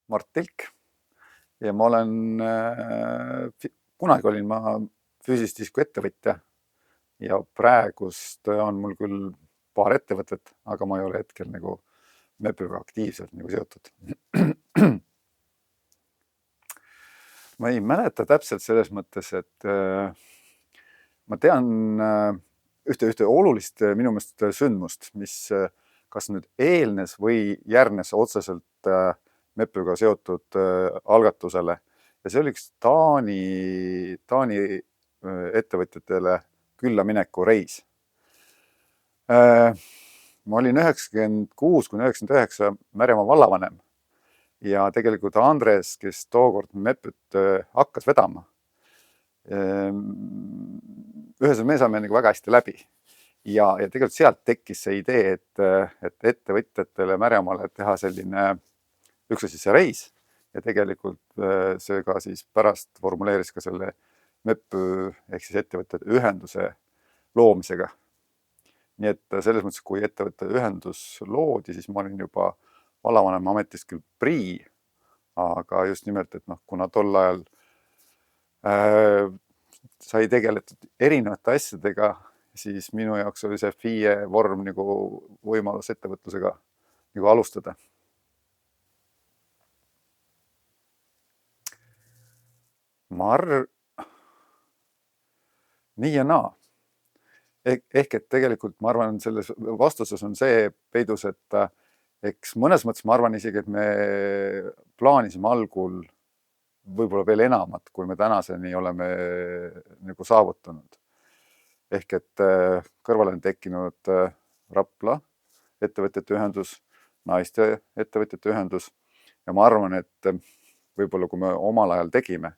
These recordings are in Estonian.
Mart Tilk ja ma olen, kunagi olin ma füüsilist isku ettevõtja ja praegust on mul küll paar ettevõtet, aga ma ei ole hetkel nagu MEP-iga aktiivselt nagu seotud. Ma ei mäleta täpselt selles mõttes, et ma tean ühte olulist minu meelest sündmust, mis kas nüüd eelnes või järgnes otseselt MEP-iga seotud algatusele. Ja see oli üks Taani ettevõtjatele külla mineku reis. Ma olin 96–99 Märjamaa vallavanem ja tegelikult Andres, kes tookord MEP-it hakkas vedama. Ühes me saime nagu väga hästi läbi ja tegelikult sealt tekkis see idee, et ettevõtjatele Märjamaale teha selline üks asi see reis ja tegelikult see ka siis pärast formuleeris ka selle MEP ehk siis ettevõtjate ühenduse loomisega. Nii et selles mõttes, kui ettevõtte ühendus loodi, siis ma olin juba vallavanema ametist küll prii, aga just nimelt, et kuna tol ajal sai tegeletud erinevate asjadega, siis minu jaoks oli see FIE vorm nagu võimalus ettevõtlusega nagu alustada. Nii ja naa. Ehk et tegelikult ma arvan, selles vastuses on see peidus, et eks mõnes mõttes ma arvan isegi, et me plaanisime algul võib-olla veel enamat, kui me tänaseni oleme nagu saavutanud. Ehk et kõrvale on tekkinud Rapla ettevõtjate ühendus, naiste ettevõtjate ühendus ja ma arvan, et võib-olla kui me omal ajal tegime,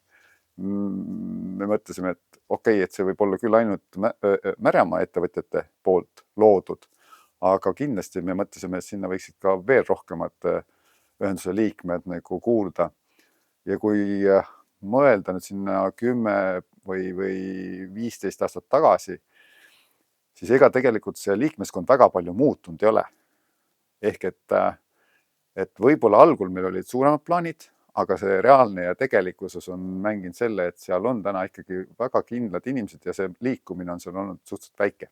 me mõtlesime, et okei, et see võib olla küll ainult Märjamaa ettevõtjate poolt loodud, aga kindlasti me mõtlesime, et sinna võiksid ka veel rohkemad ühenduse liikmed nagu kuulda. Ja kui mõelda nüüd sinna 10 või 15 aastat tagasi, siis ega tegelikult see liikmeskond väga palju muutunud ei ole. Ehk et võib-olla algul meil olid suuremad plaanid, aga see reaalne ja tegelikkuses on mänginud selle, et seal on täna ikkagi väga kindlad inimesed ja see liikumine on seal olnud suhteliselt väike.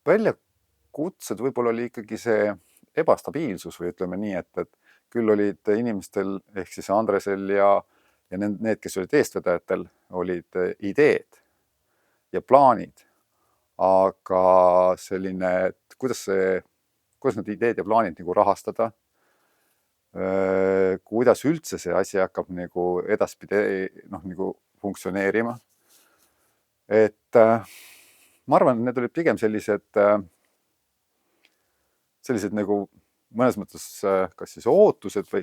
Väljakutsed võib-olla oli ikkagi see ebastabiilsus või ütleme nii, et küll olid inimestel ehk siis Andresel ja need, kes olid eestvedajatel, olid ideed ja plaanid, aga selline, et kuidas need ideed ja plaanid nagu rahastada, kuidas üldse see asi hakkab nagu edaspidi nagu funktsioneerima. Et ma arvan, et need olid pigem sellised nagu mõnes mõttes kas siis ootused või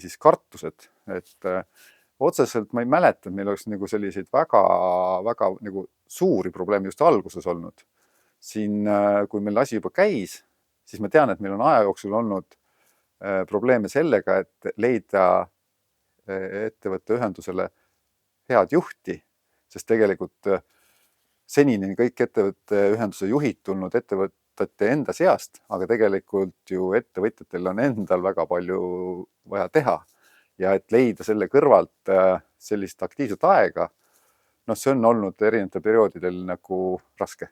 siis kartused, et otseselt ma ei mäleta, et meil oleks nagu selliseid väga nagu suuri probleeme just alguses olnud. Siin, kui meil asi juba käis, siis ma tean, et meil on aja jooksul olnud probleeme sellega, et leida ettevõtte ühendusele head juhti, sest tegelikult senini kõik ettevõtte ühenduse juhid tulnud ettevõtte enda seast, aga tegelikult ju ettevõtjatel on endal väga palju vaja teha ja et leida selle kõrvalt sellist aktiivset aega, see on olnud erinevatel perioodidel nagu raske.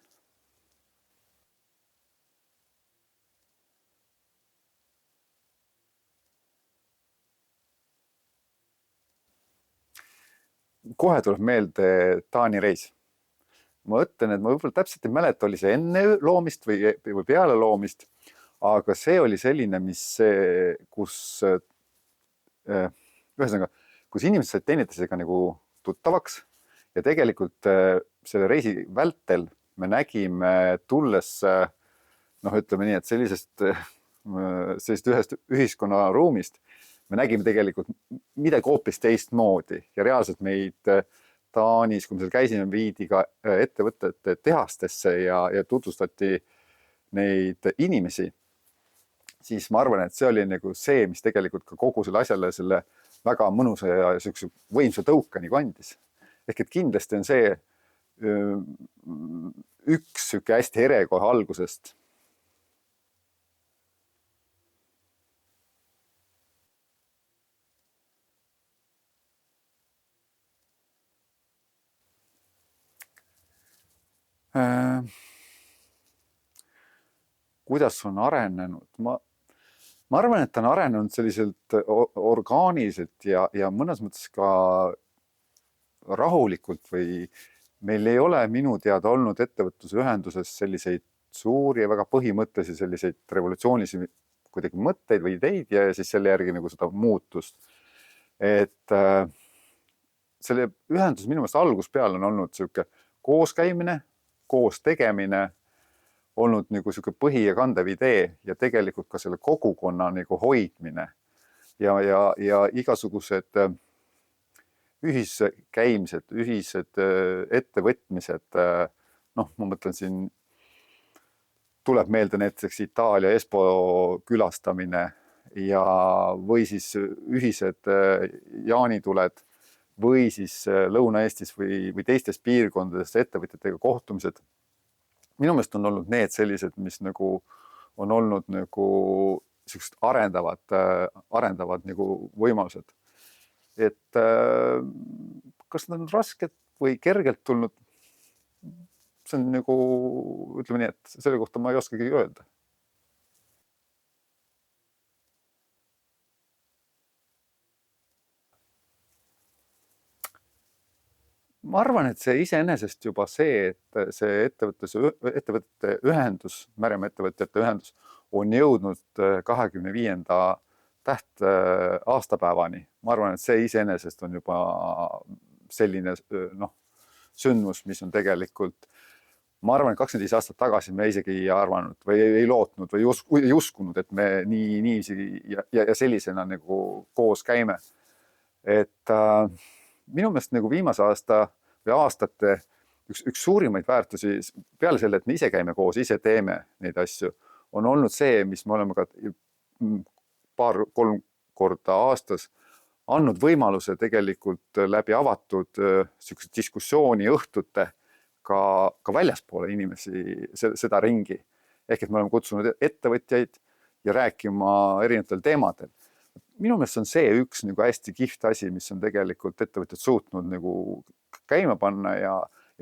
Kohe tuleb meelde Taani reis. Ma ütlen, et ma võib-olla täpselt ei mäleta, oli see enne loomist või peale loomist, aga see oli selline, kus ühesõnaga, kus inimesed said teineteisega nagu tuttavaks ja tegelikult selle reisi vältel me nägime tulles, ütleme nii, et sellisest ühest ühiskonnaruumist me nägime tegelikult midagi hoopis teistmoodi ja reaalselt meid Taanis, kui me seal käisime, viidi ka ettevõtete tehastesse ja tutvustati neid inimesi, siis ma arvan, et see oli nagu see, mis tegelikult ka kogu selle asjale selle väga mõnusa ja võimsa tõuka nagu andis. ehk et kindlasti on see üks sihuke hästi ere kohe algusest. Kuidas on arenenud? Ma arvan, et ta on arenenud selliselt orgaaniliselt ja mõnes mõttes ka rahulikult või meil ei ole minu teada olnud ettevõtluse ühenduses selliseid suuri ja väga põhimõttelisi selliseid revolutsioonilisi kuidagi mõtteid või ideid ja siis selle järgi nagu seda muutust. Et selle ühendus minu meelest algusest peale on olnud sihuke kooskäimine, koos tegemine, olnud nagu sihuke põhi ja kandev idee ja tegelikult ka selle kogukonna nagu hoidmine ja igasugused ühiskäimised, ühised ettevõtmised. Noh, ma mõtlen siin, tuleb meelde näiteks Itaalia Espo külastamine või siis ühised jaanituled või siis Lõuna-Eestis või teistes piirkondades ettevõtjatega kohtumised. Minu meelest on olnud need sellised, mis nagu on olnud nagu sellised arendavad nagu võimalused. Et kas nad on rasked või kergelt tulnud? See on nagu, ütleme nii, et selle kohta ma ei oskagi öelda. Ma arvan, et see iseenesest juba see, et see ettevõtete ühendus, Märjamaa ettevõtjate ühendus on jõudnud 25. aastapäevani. Ma arvan, et see iseenesest on juba selline sündmus, mis on tegelikult, ma arvan, et 25 aastat tagasi me isegi ei arvanud või ei lootnud või ei uskunud, et me niiviisi ja sellisena nagu koos käime. Et minu meelest nagu viimase aasta või aastate üks suurimaid väärtusi peale selle, et me ise käime koos, ise teeme neid asju, on olnud see, mis me oleme ka 2-3 korda aastas andnud võimaluse tegelikult läbi avatud diskussiooni õhtute ka väljaspoole inimesi seda ringi. Ehk et me oleme kutsunud ettevõtjaid ja rääkima erinevatel teemadel. Minu meelest on see üks nagu hästi kihvt asi, mis on tegelikult ettevõtjad suutnud nagu käima panna ja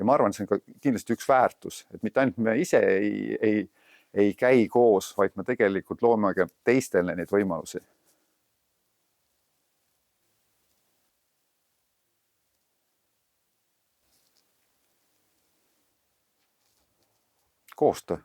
ma arvan, see on ka kindlasti üks väärtus, et mitte ainult me ise ei käi koos, vaid me tegelikult loome ka teistele neid võimalusi. Koostöö.